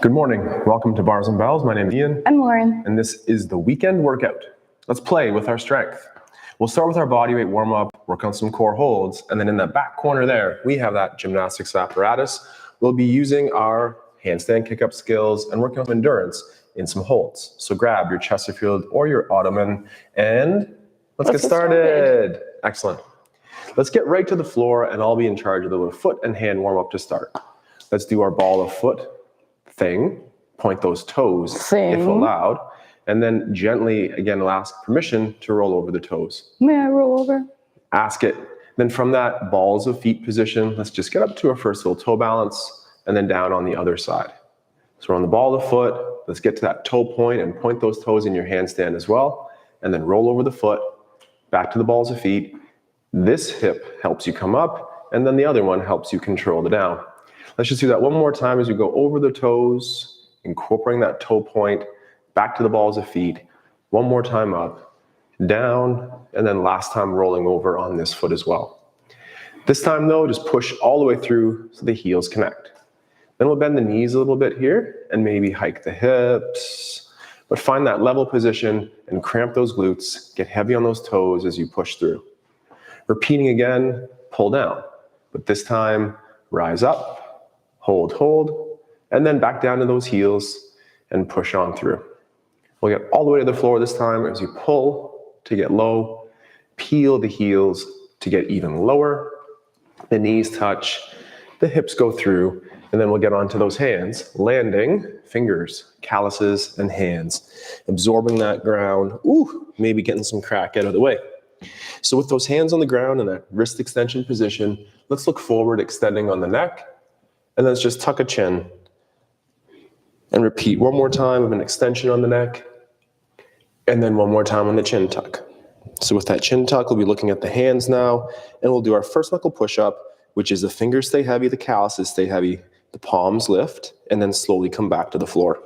Good morning. Welcome to Bars and Bells. My name is Ian. I'm Lauren. And this is the weekend workout. Let's play with our strength. We'll start with our body weight warm-up, work on some core holds, and then in that back corner there, we have that gymnastics apparatus. We'll be using our handstand kick-up skills and working on endurance in some holds. So grab your Chesterfield or your Ottoman and let's get started. Excellent. Let's get right to the floor and I'll be in charge of the little foot and hand warm-up to start. Let's do our ball of foot thing, point those toes if allowed, and then gently, again, I'll ask permission to roll over the toes. May I roll over? Ask it. Then from that balls of feet position, let's just get up to our first little toe balance and then down on the other side. So we're on the ball of the foot, let's get to that toe point and point those toes in your handstand as well, and then roll over the foot, back to the balls of feet. This hip helps you come up, and then the other one helps you control the down. Let's just do that one more time as we go over the toes, incorporating that toe point, back to the balls of feet. One more time up, down, and then last time rolling over on this foot as well. This time though, just push all the way through so the heels connect. Then we'll bend the knees a little bit here and maybe hike the hips, but find that level position and cramp those glutes. Get heavy on those toes as you push through. Repeating again, pull down, but this time rise up. Hold, and then back down to those heels and push on through. We'll get all the way to the floor this time as you pull to get low, peel the heels to get even lower, the knees touch, the hips go through, and then we'll get onto those hands, landing, fingers, calluses, and hands, absorbing that ground, maybe getting some crack out of the way. So with those hands on the ground in that wrist extension position, let's look forward, extending on the neck. And let's just tuck a chin and repeat one more time of an extension on the neck and then one more time on the chin tuck. So with that chin tuck, we'll be looking at the hands now and we'll do our first knuckle push-up, which is the fingers stay heavy, the calluses stay heavy, the palms lift, and then slowly come back to the floor.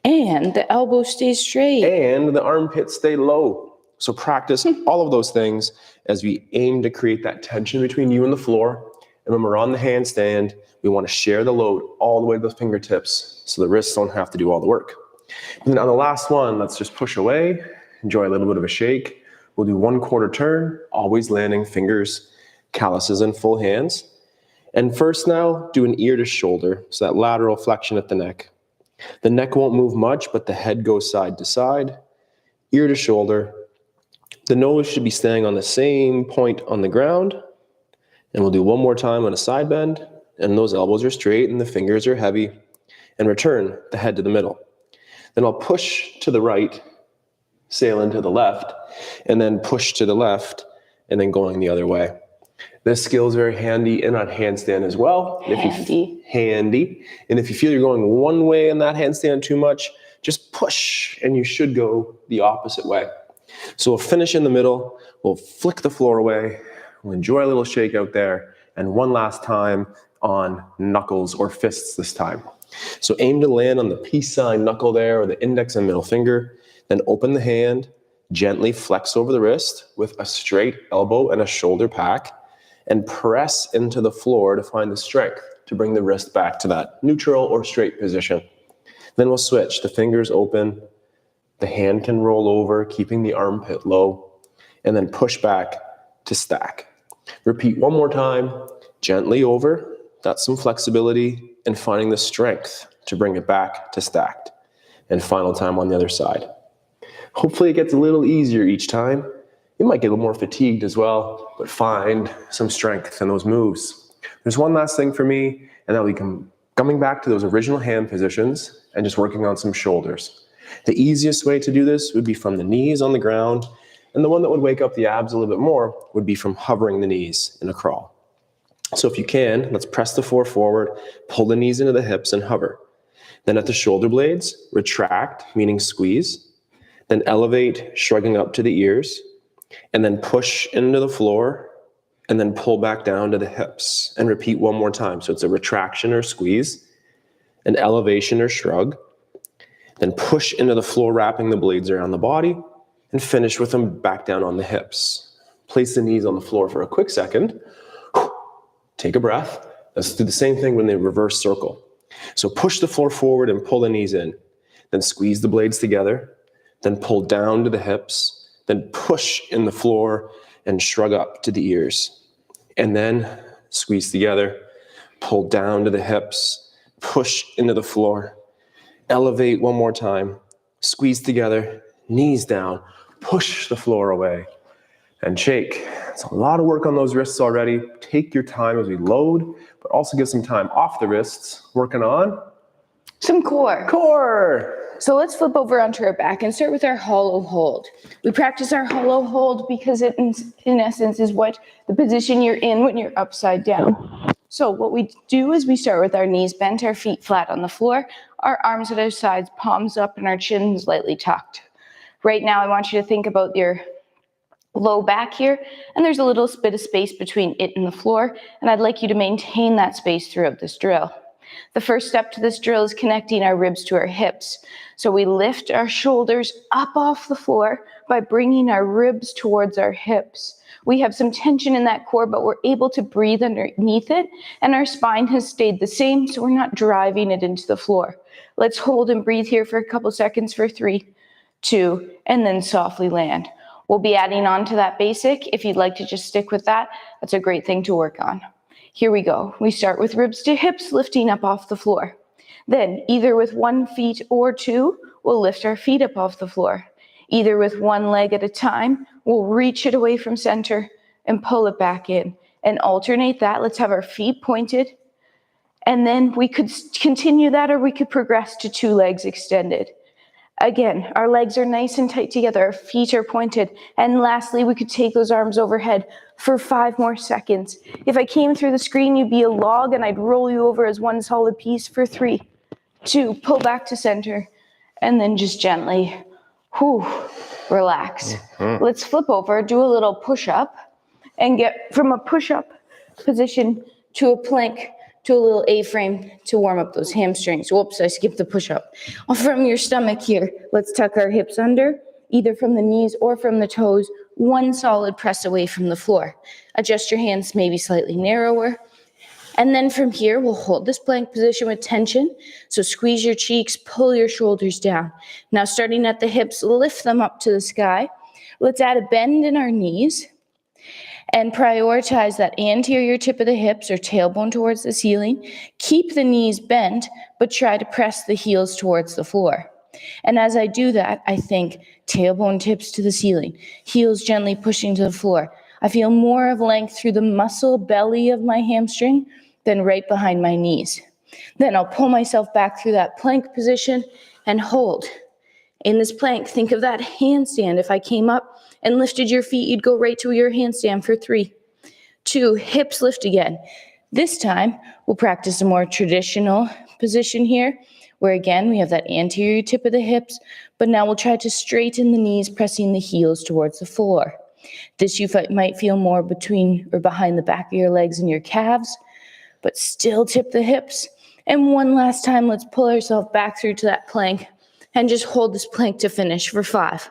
And the elbows stay straight. And the armpits stay low. So practice all of those things as we aim to create that tension between you and the floor. And when we're on the handstand, we want to share the load all the way to the fingertips so the wrists don't have to do all the work. And then on the last one, let's just push away, enjoy a little bit of a shake. We'll do 1/4 turn, always landing fingers, calluses, and full hands. And first now, do an ear to shoulder, so that lateral flexion at the neck. The neck won't move much, but the head goes side to side, ear to shoulder. The nose should be staying on the same point on the ground. And we'll do one more time on a side bend, and those elbows are straight and the fingers are heavy, and return the head to the middle. Then I'll push to the right, sail into the left, and then push to the left, and then going the other way. This skill is very handy in on handstand as well. Handy. And if you feel you're going one way in that handstand too much, just push, and you should go the opposite way. So we'll finish in the middle, we'll flick the floor away, we'll enjoy a little shake out there, and one last time on knuckles or fists this time. So aim to land on the peace sign knuckle there, or the index and middle finger, then open the hand, gently flex over the wrist with a straight elbow and a shoulder pack, and press into the floor to find the strength to bring the wrist back to that neutral or straight position. Then we'll switch, the fingers open, the hand can roll over, keeping the armpit low, and then push back to stack. Repeat one more time, gently over, that's some flexibility, and finding the strength to bring it back to stacked. And final time on the other side. Hopefully it gets a little easier each time. You might get a little more fatigued as well, but find some strength in those moves. There's one last thing for me, and that'll be coming back to those original hand positions and just working on some shoulders. The easiest way to do this would be from the knees on the ground, and the one that would wake up the abs a little bit more would be from hovering the knees in a crawl. So if you can, let's press the floor forward, pull the knees into the hips and hover. Then at the shoulder blades, retract, meaning squeeze. Then elevate, shrugging up to the ears. And then push into the floor, and then pull back down to the hips. And repeat one more time. So it's a retraction or squeeze, an elevation or shrug. Then push into the floor, wrapping the blades around the body, and finish with them back down on the hips. Place the knees on the floor for a quick second. Take a breath. Let's do the same thing when they reverse circle. So push the floor forward and pull the knees in. Then squeeze the blades together. Then pull down to the hips. Then push in the floor and shrug up to the ears. And then squeeze together, pull down to the hips, push into the floor. Elevate one more time. Squeeze together, knees down, push the floor away, and shake. It's a lot of work on those wrists already. Take your time as we load, but also give some time off the wrists, working on Some core. core. So let's flip over onto our back and start with our hollow hold. We practice our hollow hold because it, in essence, is what the position you're in when you're upside down. So what we do is we start with our knees bent, our feet flat on the floor, our arms at our sides, palms up, and our chins lightly tucked. Right now, I want you to think about your low back here, and there's a little bit of space between it and the floor, and I'd like you to maintain that space throughout this drill. The first step to this drill is connecting our ribs to our hips. So we lift our shoulders up off the floor by bringing our ribs towards our hips. We have some tension in that core, but we're able to breathe underneath it, and our spine has stayed the same, so we're not driving it into the floor. Let's hold and breathe here for a couple seconds for 3, 2, and then softly land. We'll be adding on to that basic. If you'd like to just stick with that, that's a great thing to work on. Here we go. We start with ribs to hips, lifting up off the floor. Then, either with 1 foot or 2, we'll lift our feet up off the floor. Either with 1 leg at a time, we'll reach it away from center and pull it back in. And alternate that. Let's have our feet pointed. And then we could continue that, or we could progress to 2 legs extended. Again, our legs are nice and tight together, our feet are pointed. And lastly, we could take those arms overhead for 5 more seconds. If I came through the screen, you'd be a log and I'd roll you over as one solid piece for 3, 2, pull back to center, and then just gently, relax. Let's flip over, do a little push-up, and get from a push-up position to a plank, to a little A-frame to warm up those hamstrings. Whoops, I skipped the push-up. From your stomach here, let's tuck our hips under, either from the knees or from the toes, 1 solid press away from the floor. Adjust your hands maybe slightly narrower. And then from here, we'll hold this plank position with tension. So squeeze your cheeks, pull your shoulders down. Now starting at the hips, lift them up to the sky. Let's add a bend in our knees. And prioritize that anterior tip of the hips or tailbone towards the ceiling. Keep the knees bent, but try to press the heels towards the floor. And as I do that, I think tailbone tips to the ceiling, heels gently pushing to the floor. I feel more of length through the muscle belly of my hamstring than right behind my knees. Then I'll pull myself back through that plank position and hold. In this plank, think of that handstand. If I came up and lifted your feet, you'd go right to your handstand for 3, 2, hips lift again. This time, we'll practice a more traditional position here, where again, we have that anterior tip of the hips, but now we'll try to straighten the knees, pressing the heels towards the floor. This you might feel more between or behind the back of your legs and your calves, but still tip the hips. And one last time, let's pull ourselves back through to that plank and just hold this plank to finish for 5,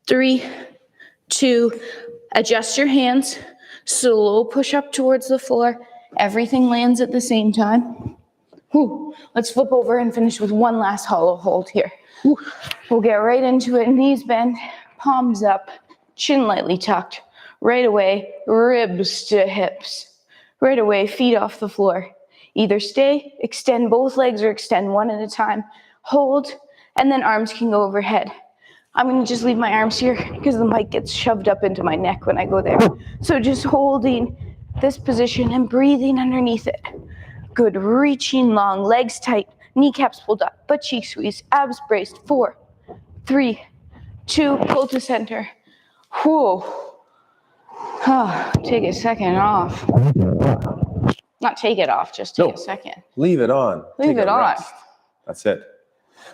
3, 2, adjust your hands, slow push up towards the floor. Everything lands at the same time. Let's flip over and finish with 1 last hollow hold here. We'll get right into it, knees bent, palms up, chin lightly tucked. Right away, ribs to hips. Right away, feet off the floor. Either stay, extend both legs, or extend 1 at a time. Hold, and then arms can go overhead. I'm going to just leave my arms here because the mic gets shoved up into my neck when I go there. So just holding this position and breathing underneath it. Good, reaching long, legs tight, kneecaps pulled up, butt cheek squeeze, abs braced. 4, 3, 2, pull to center. Take a second off. Not take it off, just take a second. Leave it on. Leave it on. That's it.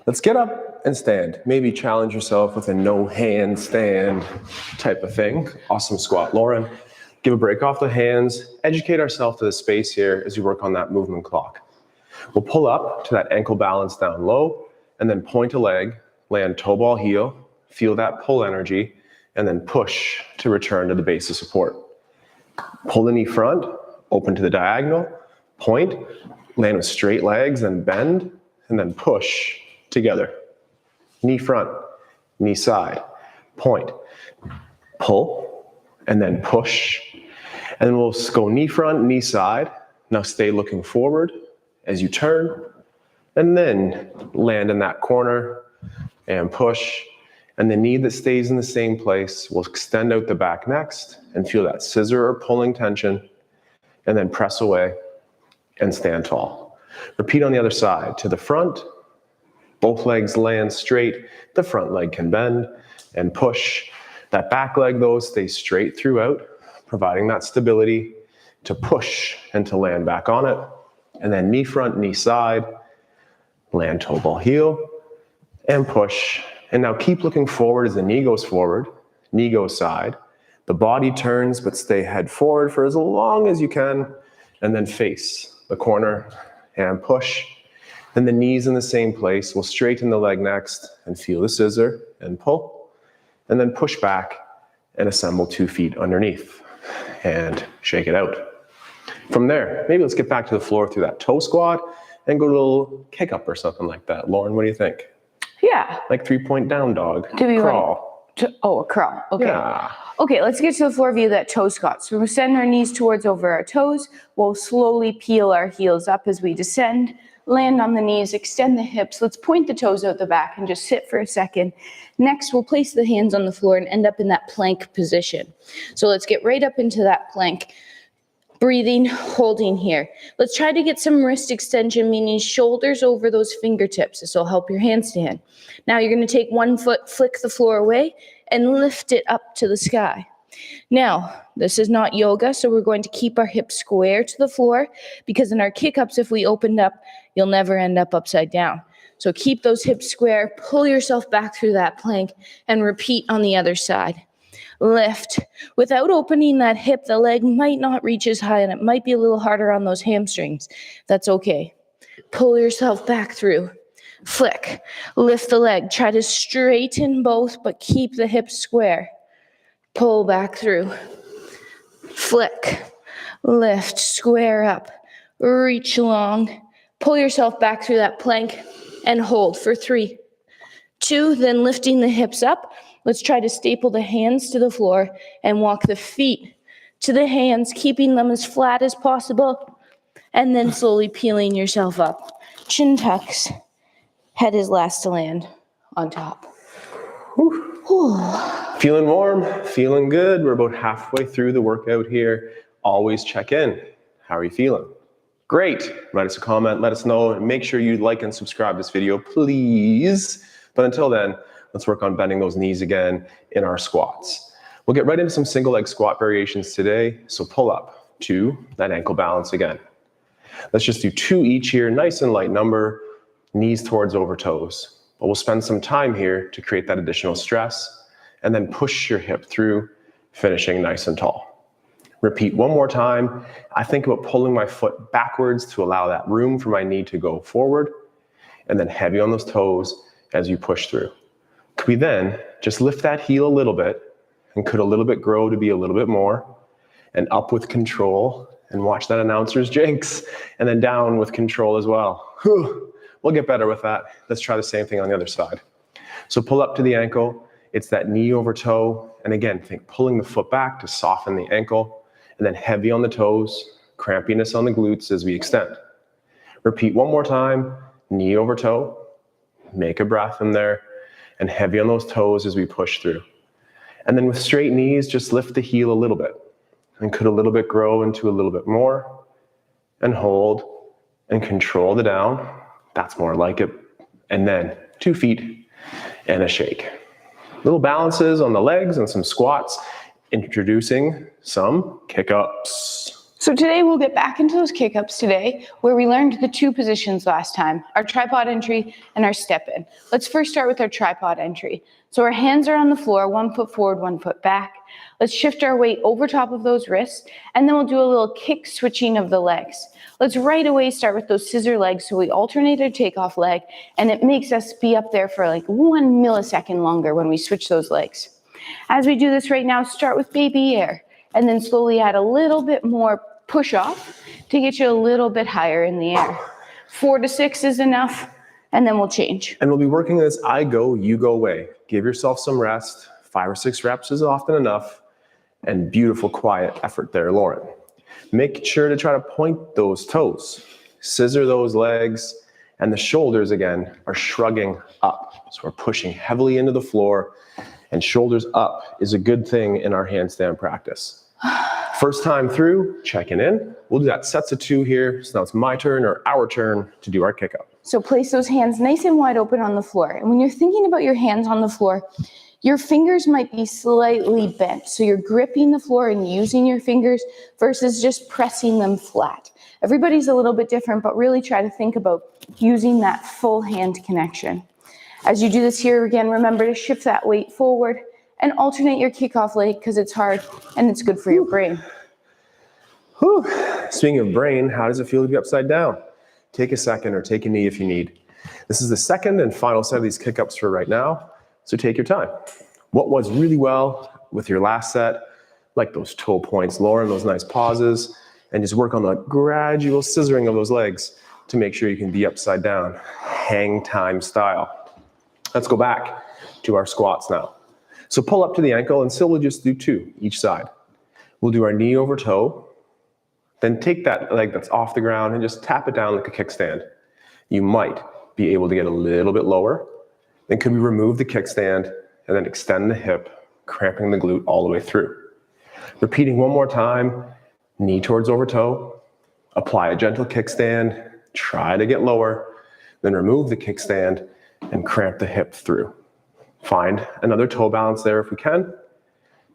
Let's get up and stand. Maybe challenge yourself with a no handstand type of thing. Awesome squat. Lauren, give a break off the hands. Educate ourselves to the space here as we work on that movement clock. We'll pull up to that ankle balance down low, and then point a leg, land toe ball heel, feel that pull energy, and then push to return to the base of support. Pull the knee front, open to the diagonal, Point, land with straight legs and bend, and then push together. Knee front, knee side, point, pull, and then push. And then we'll go knee front, knee side. Now stay looking forward as you turn, and then land in that corner and push. And the knee that stays in the same place will extend out the back next and feel that scissor or pulling tension, and then press away and stand tall. Repeat on the other side. To the front, both legs land straight. The front leg can bend and push. That back leg though stays straight throughout, providing that stability to push and to land back on it. And then knee front, knee side, land toe ball heel, and push. And now keep looking forward as the knee goes forward, knee goes side. The body turns, but stay head forward for as long as you can, and then face the corner and push. Then the knees in the same place. We'll straighten the leg next and feel the scissor and pull, and then push back and assemble 2 feet underneath and shake it out. From there, maybe let's get back to the floor through that toe squat and go to a little kick up or something like that. Lauren, what do you think? Yeah. Like 3-point down dog. Do we crawl. a crawl. Okay. Yeah. Okay, let's get to the floor view of that toe squat. So we'll send our knees towards over our toes. We'll slowly peel our heels up as we descend. Land on the knees, extend the hips. Let's point the toes out the back and just sit for a second. Next, we'll place the hands on the floor and end up in that plank position. So let's get right up into that plank. Breathing, holding here. Let's try to get some wrist extension, meaning shoulders over those fingertips. This will help your handstand. Now you're going to take one foot, flick the floor away, and lift it up to the sky. Now, this is not yoga, so we're going to keep our hips square to the floor, because in our kick-ups, if we opened up, you'll never end up upside down. So keep those hips square, pull yourself back through that plank, and repeat on the other side. Lift. Without opening that hip, the leg might not reach as high, and it might be a little harder on those hamstrings. That's okay. Pull yourself back through. Flick. Lift the leg. Try to straighten both, but keep the hips square. Pull back through. Flick. Lift. Square up. Reach long. Pull yourself back through that plank and hold for 3, 2, then lifting the hips up. Let's try to staple the hands to the floor and walk the feet to the hands, keeping them as flat as possible, and then slowly peeling yourself up. Chin tucks. Head is last to land on top. Feeling warm, feeling good. We're about halfway through the workout here. Always check in. How are you feeling? Great. Write us a comment, let us know, and make sure you like and subscribe to this video, please. But until then, let's work on bending those knees again in our squats. We'll get right into some single leg squat variations today. So pull up to that ankle balance again. Let's just do 2 each here, nice and light number, knees towards over toes. But we'll spend some time here to create that additional stress, and then push your hip through, finishing nice and tall. Repeat one more time. I think about pulling my foot backwards to allow that room for my knee to go forward, and then heavy on those toes as you push through. Could we then just lift that heel a little bit, and could a little bit grow to be a little bit more, and up with control, and watch that announcer's jinx, and then down with control as well. We'll get better with that. Let's try the same thing on the other side. So pull up to the ankle. It's that knee over toe. And again, think pulling the foot back to soften the ankle, and then heavy on the toes, crampiness on the glutes as we extend. Repeat one more time, knee over toe. Make a breath in there, and heavy on those toes as we push through. And then with straight knees, just lift the heel a little bit, and could a little bit grow into a little bit more, and hold, and control the down. That's more like it. And then 2 feet and a shake. Little balances on the legs and some squats, introducing some kick-ups. So today we'll get back into those kick-ups today, where we learned the 2 positions last time, our tripod entry and our step in. Let's first start with our tripod entry. So our hands are on the floor, 1 foot forward, 1 foot back. Let's shift our weight over top of those wrists, and then we'll do a little kick switching of the legs. Let's right away start with those scissor legs, so we alternate our takeoff leg, and it makes us be up there for like 1 millisecond longer when we switch those legs. As we do this right now, start with baby air, and then slowly add a little bit more push off to get you a little bit higher in the air. 4 to 6 is enough, and then we'll change. And we'll be working this I go, you go way. Give yourself some rest. 5 or 6 reps is often enough. And beautiful, quiet effort there, Lauren. Make sure to try to point those toes. Scissor those legs. And the shoulders, again, are shrugging up. So we're pushing heavily into the floor. And shoulders up is a good thing in our handstand practice. First time through, checking in. We'll do that sets of 2 here. So now it's my turn or our turn to do our kick up. So place those hands nice and wide open on the floor. And when you're thinking about your hands on the floor, your fingers might be slightly bent. So you're gripping the floor and using your fingers versus just pressing them flat. Everybody's a little bit different, but really try to think about using that full hand connection. As you do this here, again, remember to shift that weight forward and alternate your kickoff leg because it's hard and it's good for your brain. Whew. Speaking of brain, how does it feel to be upside down? Take a second or take a knee if you need. This is the second and final set of these kick-ups for right now, so take your time. What was really well with your last set, like those toe points, Lauren, those nice pauses, and just work on the gradual scissoring of those legs to make sure you can be upside down, hang time style. Let's go back to our squats now. So pull up to the ankle and still we'll just do 2 each side. We'll do our knee over toe, then take that leg that's off the ground and just tap it down like a kickstand. You might be able to get a little bit lower. Then could we remove the kickstand and then extend the hip, cramping the glute all the way through. Repeating one more time, knee towards over toe, apply a gentle kickstand, try to get lower, then remove the kickstand and cramp the hip through. Find another toe balance there if we can.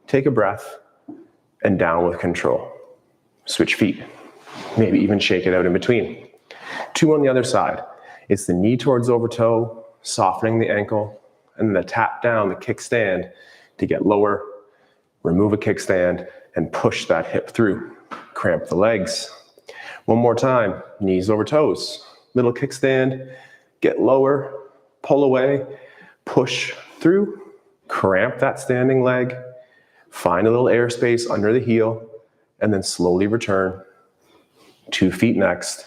Take a breath and down with control. Switch feet, maybe even shake it out in between. 2 on the other side. It's the knee towards over toe, softening the ankle, and then the tap down, the kickstand to get lower, remove a kickstand, and push that hip through. Cramp the legs. One more time, knees over toes. Little kickstand, get lower, pull away, push through, cramp that standing leg, find a little airspace under the heel, and then slowly return. 2 feet next,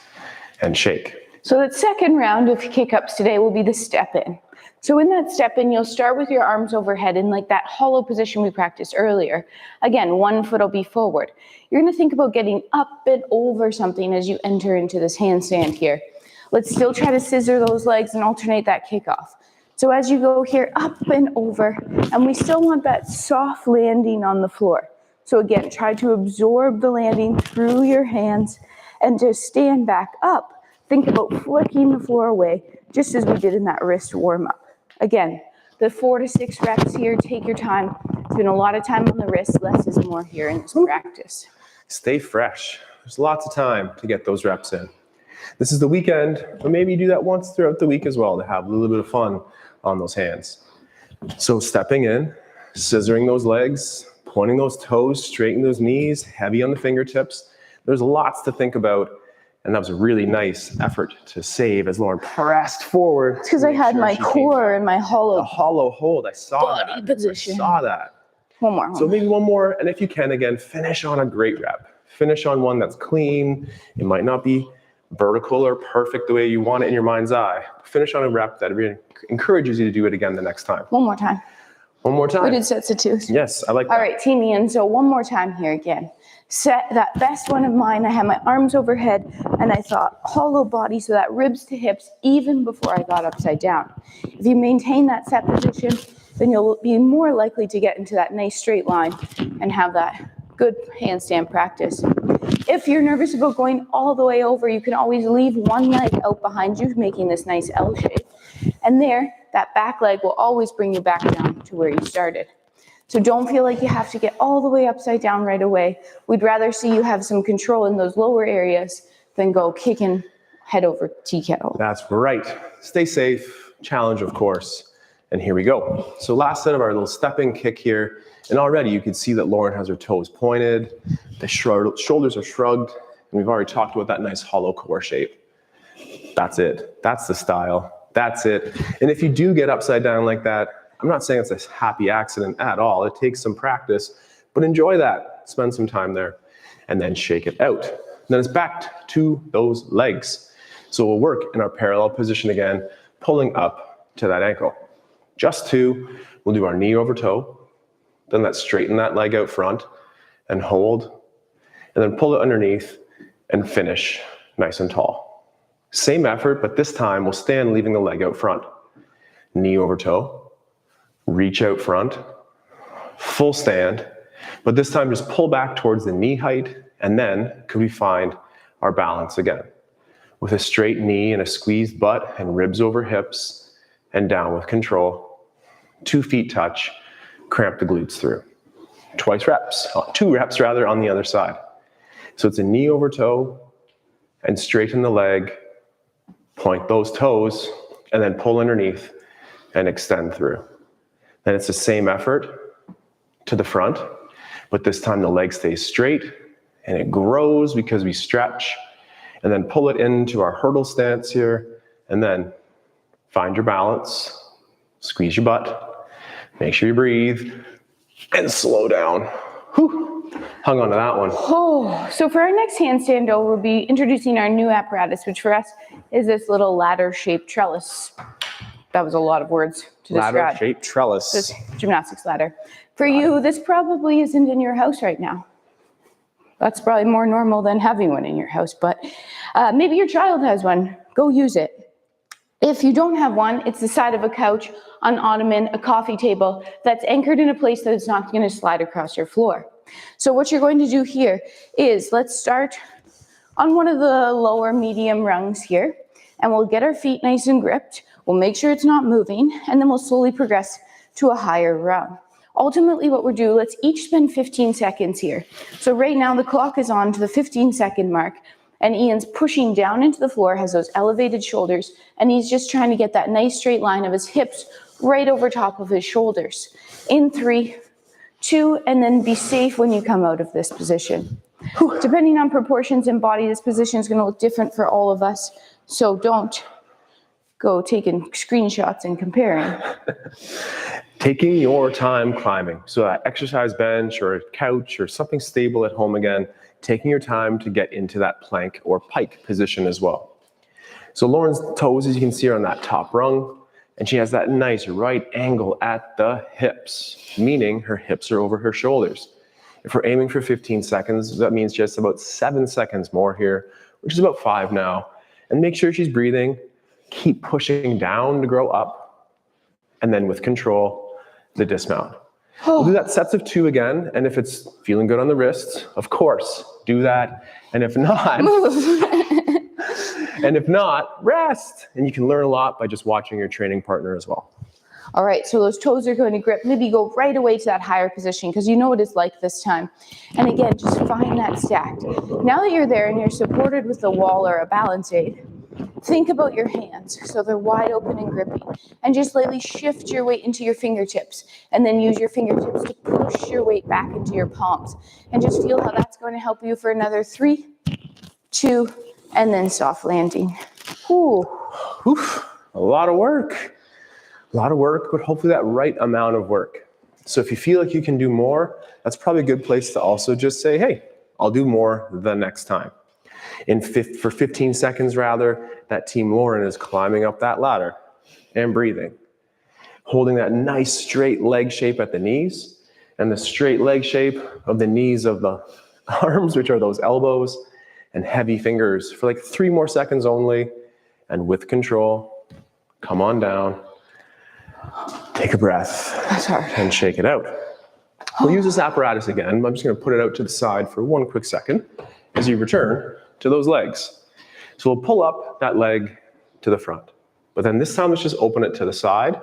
and shake. So that second round of kick-ups today will be the step in. So in that step in, you'll start with your arms overhead in like that hollow position we practiced earlier. Again, 1 foot will be forward. You're gonna think about getting up and over something as you enter into this handstand here. Let's still try to scissor those legs and alternate that kickoff. So as you go here, up and over, and we still want that soft landing on the floor. So again, try to absorb the landing through your hands and just stand back up. Think about flicking the floor away, just as we did in that wrist warm-up. Again, the 4 to 6 reps here, take your time. Spend a lot of time on the wrist, less is more here in this practice. Stay fresh. There's lots of time to get those reps in. This is the weekend, but maybe you do that once throughout the week as well to have a little bit of fun on those hands. So stepping in, scissoring those legs, pointing those toes, straightening those knees, heavy on the fingertips. There's lots to think about. And that was a really nice effort to save as Lauren pressed forward. It's because I had my core and my hollow. The hollow hold, I saw body that. position. I saw that. One more. So maybe one more, and if you can, again, finish on a great rep. Finish on one that's clean. It might not be vertical or perfect the way you want it in your mind's eye. Finish on a rep that really encourages you to do it again the next time. One more time. One more time. We did sets of 2. Yes, I like that. All right, team Ian, so one more time here again. Set that best one of mine. I had my arms overhead and I thought hollow body, so that ribs to hips even before I got upside down. If you maintain that set position, then you'll be more likely to get into that nice straight line and have that good handstand practice. If you're nervous about going all the way over, you can always leave one leg out behind you, making this nice L shape. And there, that back leg will always bring you back down to where you started. So don't feel like you have to get all the way upside down right away. We'd rather see you have some control in those lower areas than go kicking head over tea kettle. That's right. Stay safe. Challenge, of course. And here we go. So last set of our little stepping kick here. And already you can see that Lauren has her toes pointed. The shoulders are shrugged. And we've already talked about that nice hollow core shape. That's it. That's the style. That's it. And if you do get upside down like that, I'm not saying it's a happy accident at all. It takes some practice, but enjoy that. Spend some time there and then shake it out. then it's back to those legs. So we'll work in our parallel position again, pulling up to that ankle. Just 2, we'll do our knee over toe, then let's straighten that leg out front and hold, and then pull it underneath and finish nice and tall. Same effort, but this time we'll stand leaving the leg out front. Knee over toe, reach out front, full stand, but this time just pull back towards the knee height, and then could we find our balance again with a straight knee and a squeezed butt and ribs over hips and down with control. 2 feet touch, cramp the glutes through. 2 reps rather on the other side. So it's a knee over toe and straighten the leg, point those toes, and then pull underneath and extend through. Then it's the same effort to the front, but this time the leg stays straight and it grows because we stretch, and then pull it into our hurdle stance here, and then find your balance, squeeze your butt, make sure you breathe, and slow down. Whew. Hung on to that one. Oh, so for our next handstand, we'll be introducing our new apparatus, which for us is this little ladder-shaped trellis. That was a lot of words to describe. Ladder-shaped trellis. This gymnastics ladder. For you, this probably isn't in your house right now. That's probably more normal than having one in your house, but maybe your child has one. Go use it. If you don't have one, it's the side of a couch, an ottoman, a coffee table that's anchored in a place that it's not going to slide across your floor. So what you're going to do here is let's start on one of the lower medium rungs here, and we'll get our feet nice and gripped. We'll make sure it's not moving, and then we'll slowly progress to a higher rung. Ultimately, what we'll do, let's each spend 15 seconds here. So right now the clock is on to the 15-second mark, and Ian's pushing down into the floor, has those elevated shoulders, and he's just trying to get that nice straight line of his hips right over top of his shoulders. In 3, 2, and then be safe when you come out of this position. Depending on proportions and body, this position is going to look different for all of us, so don't go taking screenshots and comparing. Taking your time climbing. So that exercise bench or a couch or something stable at home again, taking your time to get into that plank or pike position as well. So Lauren's toes, as you can see, are on that top rung, and she has that nice right angle at the hips, meaning her hips are over her shoulders. If we're aiming for 15 seconds, that means just about 7 seconds more here, which is about 5 now. And make sure she's breathing. Keep pushing down to grow up, and then with control, the dismount. We'll do that sets of 2 again, and if it's feeling good on the wrists, of course, do that. And if not, rest. And you can learn a lot by just watching your training partner as well. All right, so those toes are going to grip. Maybe go right away to that higher position because you know what it's like this time. And again, just find that stacked. Now that you're there and you're supported with a wall or a balance aid, think about your hands so they're wide open and grippy, and just lightly shift your weight into your fingertips, and then use your fingertips to push your weight back into your palms, and just feel how that's going to help you for another 3, 2, and then soft landing. Ooh. Oof, a lot of work, but hopefully that right amount of work. So if you feel like you can do more, that's probably a good place to also just say, hey, I'll do more the next time. For 15 seconds rather, that Team Lauren is climbing up that ladder and breathing. Holding that nice straight leg shape at the knees, and the straight leg shape of the knees of the arms, which are those elbows, and heavy fingers for like 3 more seconds only. And with control, come on down, take a breath, That's hard. and shake it out. We'll use this apparatus again. I'm just going to put it out to the side for 1 quick second as you return to those legs. So we'll pull up that leg to the front, but then this time let's just open it to the side.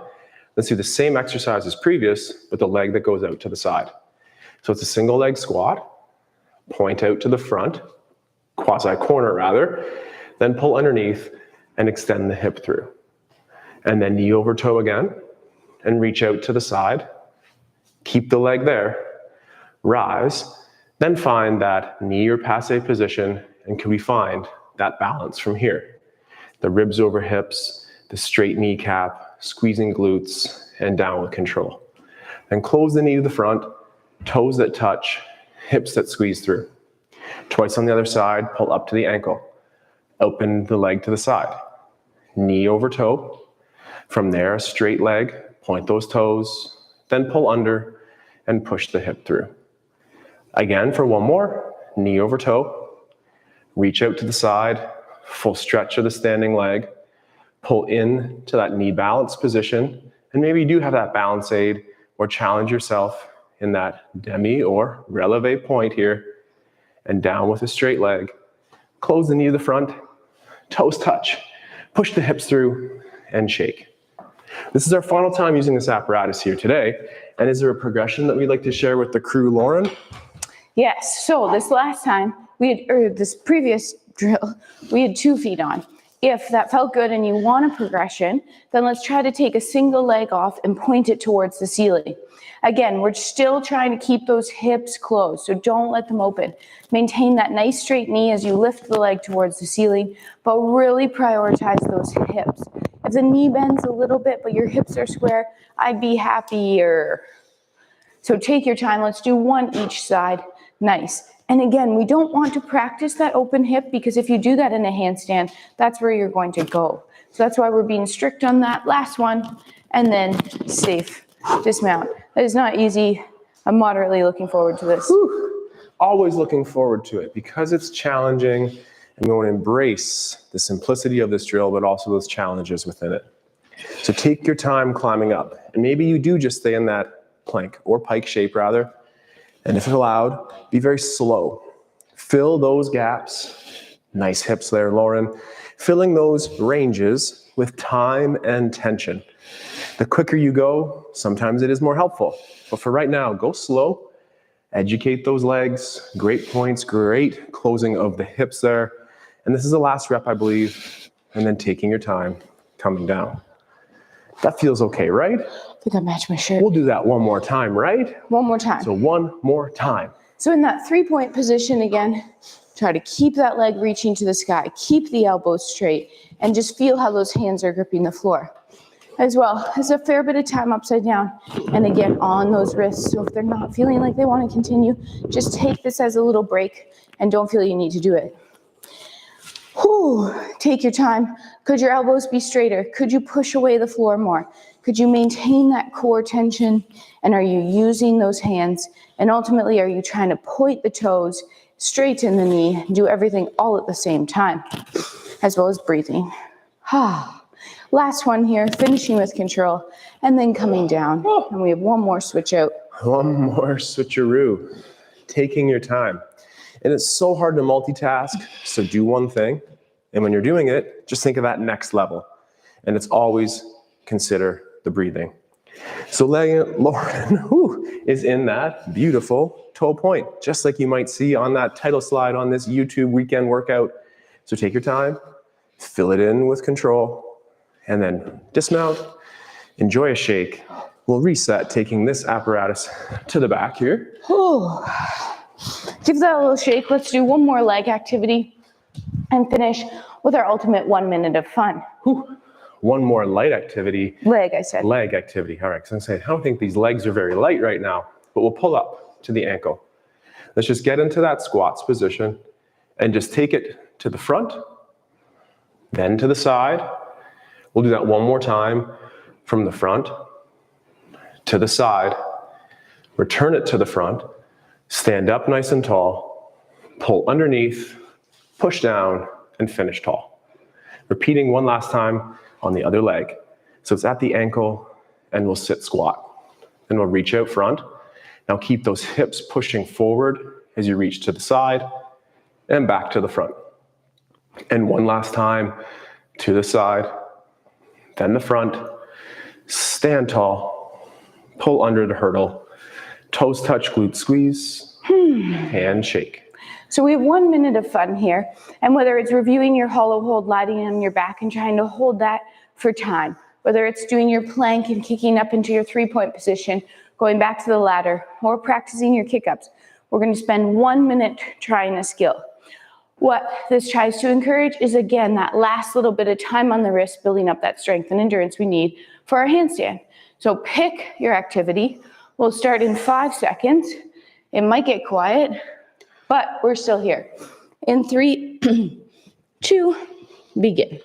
Let's do the same exercise as previous, but the leg that goes out to the side. So it's a single leg squat, point out to the front, quasi-corner rather, then pull underneath and extend the hip through. And then knee over toe again, and reach out to the side. Keep the leg there, rise, then find that knee or passe position, and can we find that balance from here? The ribs over hips, the straight kneecap, squeezing glutes, and down with control. Then close the knee to the front, toes that touch, hips that squeeze through. Twice on the other side, pull up to the ankle. Open the leg to the side. Knee over toe. From there, straight leg, point those toes, then pull under and push the hip through. Again, for one more, knee over toe. Reach out to the side, full stretch of the standing leg. Pull in to that knee balance position. And maybe you do have that balance aid or challenge yourself in that demi or releve point here. And down with a straight leg. Close the knee to the front, toes touch, push the hips through, and shake. This is our final time using this apparatus here today. And is there a progression that we'd like to share with the crew, Lauren? Yes, so this last time, this previous drill, we had 2 feet on. If that felt good and you want a progression, then let's try to take a single leg off and point it towards the ceiling. Again, we're still trying to keep those hips closed, so don't let them open. Maintain that nice straight knee as you lift the leg towards the ceiling, but really prioritize those hips. If the knee bends a little bit, but your hips are square, I'd be happier. So take your time. Let's do 1 each side. Nice. And again, we don't want to practice that open hip because if you do that in a handstand, that's where you're going to go. So that's why we're being strict on that last one and then safe dismount. That is not easy. I'm moderately looking forward to this. Whew. Always looking forward to it because it's challenging and we want to embrace the simplicity of this drill, but also those challenges within it. So take your time climbing up. And maybe you do just stay in that plank or pike shape rather. And if allowed, be very slow. Fill those gaps. Nice hips there, Lauren. Filling those ranges with time and tension. The quicker you go, sometimes it is more helpful. But for right now, go slow. Educate those legs. Great points, great closing of the hips there. And this is the last rep, I believe. And then taking your time, coming down. That feels okay, right? I think I matched my shirt. We'll do that one more time, right? One more time. So 1 more time. So in that 3-point position again, try to keep that leg reaching to the sky, keep the elbows straight, and just feel how those hands are gripping the floor. As well as a fair bit of time upside down, and again on those wrists. So if they're not feeling like they want to continue, just take this as a little break and don't feel you need to do it. Whew. Take your time. Could your elbows be straighter? Could you push away the floor more? Could you maintain that core tension? And are you using those hands? And ultimately, are you trying to point the toes, straighten the knee, do everything all at the same time, as well as breathing? Last one here, finishing with control, and then coming down. And we have 1 more switch out. 1 more switcheroo. Taking your time. And it's so hard to multitask, so do one thing. And when you're doing it, just think of that next level. And it's always consider the breathing. So Lauren is in that beautiful toe point, just like you might see on that title slide on this YouTube weekend workout. So take your time, fill it in with control, and then dismount, enjoy a shake. We'll reset, taking this apparatus to the back here. Give that a little shake. Let's do 1 more leg activity and finish with our ultimate 1 minute of fun. 1 more light activity. Leg, I said. Leg activity. All right, so I'm saying, I don't think these legs are very light right now, but we'll pull up to the ankle. Let's just get into that squats position and just take it to the front, then to the side. We'll do that 1 more time from the front to the side, return it to the front, stand up nice and tall, pull underneath, push down, and finish tall. Repeating 1 last time on the other leg. So it's at the ankle, and we'll sit squat. Then we'll reach out front. Now keep those hips pushing forward as you reach to the side, and back to the front. And 1 last time to the side, then the front, stand tall, pull under the hurdle, toes touch, glute squeeze, and shake. So we have 1 minute of fun here. And whether it's reviewing your hollow hold, lying on your back and trying to hold that for time, whether it's doing your plank and kicking up into your 3-point position, going back to the ladder, or practicing your kick-ups, we're going to spend 1 minute trying a skill. What this tries to encourage is, again, that last little bit of time on the wrist, building up that strength and endurance we need for our handstand. So pick your activity. We'll start in 5 seconds. It might get quiet. But we're still here. In 3, 2, begin.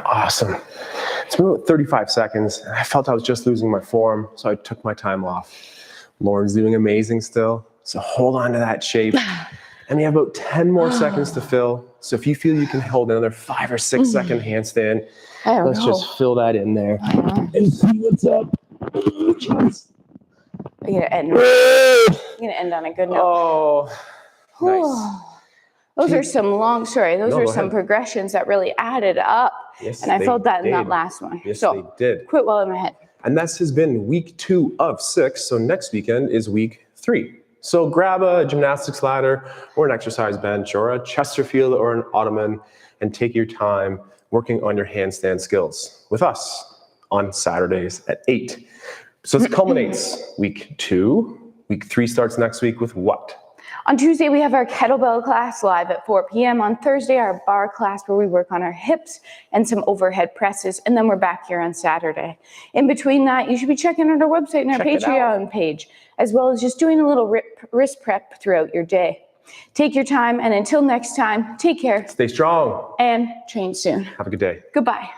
Awesome. It's been about 35 seconds. I felt I was just losing my form, so I took my time off. Lauren's doing amazing still, so hold on to that shape. And we have about 10 more seconds to fill. So if you feel you can hold another 5 or 6 second handstand, let's just fill that in there and see what's up. I'm gonna end on a good note. Oh, nice. Those are some long, go ahead. progressions that really added up. Yes, and I they felt that in that did. last one. Yes, so they did. quit while in my head. And this has been week 2 of 6. So next weekend is week 3. So grab a gymnastics ladder or an exercise bench or a Chesterfield or an Ottoman and take your time working on your handstand skills with us on Saturdays at 8. So this culminates week 2. Week 3 starts next week with what? On Tuesday, we have our kettlebell class live at 4 p.m. On Thursday, our bar class where we work on our hips and some overhead presses. And then we're back here on Saturday. In between that, you should be checking out our website and our Patreon page, as well as just doing a little wrist prep throughout your day. Take your time, and until next time, take care. Stay strong. And train soon. Have a good day. Goodbye.